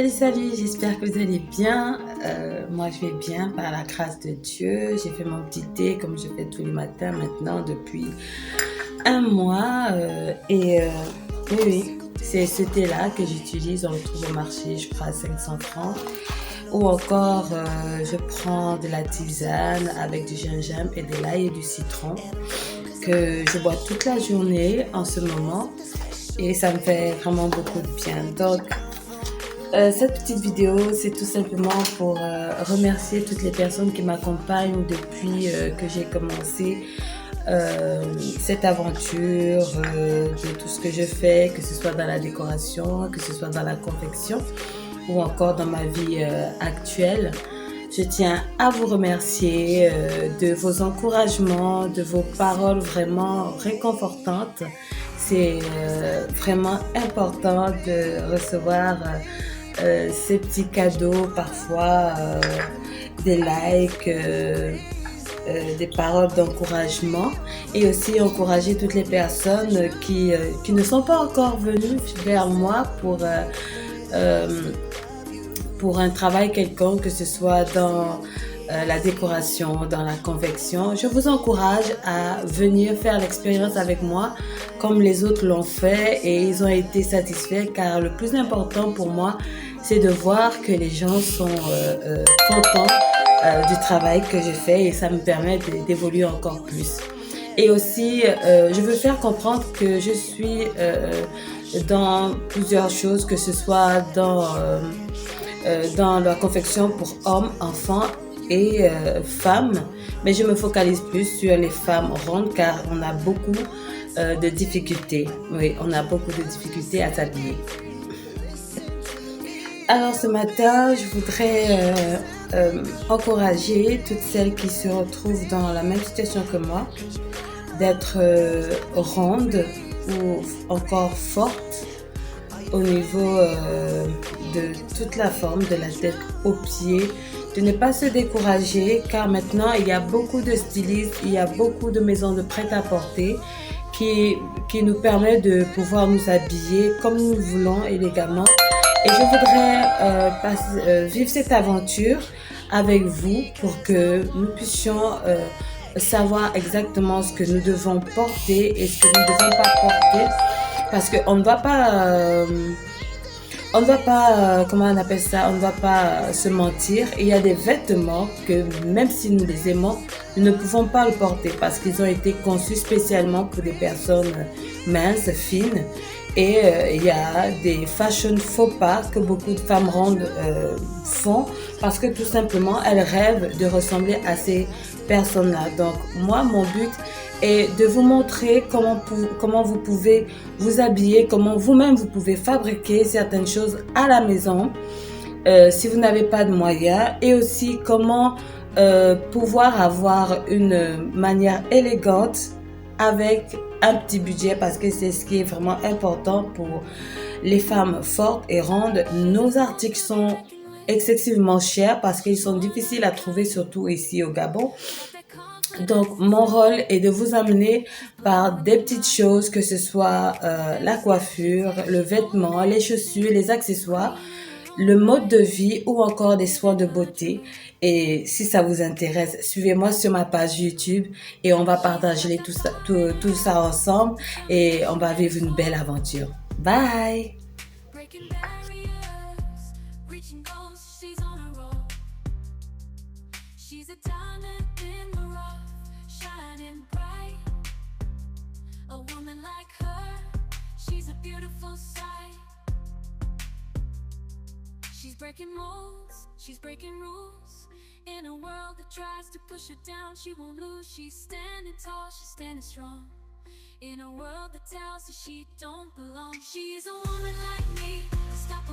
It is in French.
Salut, j'espère que vous allez bien. Moi, je vais bien par la grâce de Dieu. J'ai fait mon petit thé comme je fais tous les matins maintenant depuis un mois. Oui, c'est ce thé-là que j'utilise. On le trouve au marché, je crois, à 500 francs. Ou encore, je prends de la tisane avec du gingembre et de l'ail et du citron que je bois toute la journée en ce moment. Et ça me fait vraiment beaucoup de bien. Donc, cette petite vidéo, c'est tout simplement pour remercier toutes les personnes qui m'accompagnent depuis que j'ai commencé cette aventure, de tout ce que je fais, que ce soit dans la décoration, que ce soit dans la confection ou encore dans ma vie actuelle. Je tiens à vous remercier de vos encouragements, de vos paroles vraiment réconfortantes. C'est vraiment important de recevoir ces petits cadeaux, parfois des likes, des paroles d'encouragement, et aussi encourager toutes les personnes qui ne sont pas encore venues vers moi pour un travail quelconque, que ce soit dans la décoration, dans la confection. Je vous encourage à venir faire l'expérience avec moi comme les autres l'ont fait et ils ont été satisfaits, car le plus important pour moi, c'est de voir que les gens sont contents du travail que je fais, et ça me permet d'évoluer encore plus. Et aussi, je veux faire comprendre que je suis dans plusieurs choses, que ce soit dans la confection pour hommes, enfants et femmes, mais je me focalise plus sur les femmes rondes, car on a beaucoup de difficultés. Oui, on a beaucoup de difficultés à s'habiller. Alors ce matin, je voudrais encourager toutes celles qui se retrouvent dans la même situation que moi, d'être rondes ou encore fortes au niveau de toute la forme, de la tête aux pieds, de ne pas se décourager, car maintenant il y a beaucoup de stylistes, il y a beaucoup de maisons de prêt-à-porter qui nous permettent de pouvoir nous habiller comme nous voulons, élégamment. Et je voudrais vivre cette aventure avec vous pour que nous puissions savoir exactement ce que nous devons porter et ce que nous ne devons pas porter, parce qu'on ne doit pas, comment on appelle ça, on ne doit pas se mentir. Il y a des vêtements que même si nous les aimons, nous ne pouvons pas le porter parce qu'ils ont été conçus spécialement pour des personnes minces, fines. Et il y a des fashion faux pas que beaucoup de femmes rondes font, parce que tout simplement elles rêvent de ressembler à ces personnes-là. Donc moi, mon but est de vous montrer comment vous pouvez vous habiller, comment vous-même vous pouvez fabriquer certaines choses à la maison si vous n'avez pas de moyens, et aussi comment pouvoir avoir une manière élégante avec un petit budget, parce que c'est ce qui est vraiment important pour les femmes fortes et rondes. Nos articles sont excessivement chers parce qu'ils sont difficiles à trouver, surtout ici au Gabon. Donc mon rôle est de vous amener par des petites choses, que ce soit la coiffure, le vêtement, les chaussures, les accessoires, le mode de vie ou encore des soins de beauté. Et si ça vous intéresse, suivez-moi sur ma page YouTube et on va partager tout ça ensemble, et on va vivre une belle aventure. Bye! She's breaking rules. In a world that tries to push her down, she won't lose. She's standing tall, she's standing strong. In a world that tells her she don't belong, she's a woman like me. Stop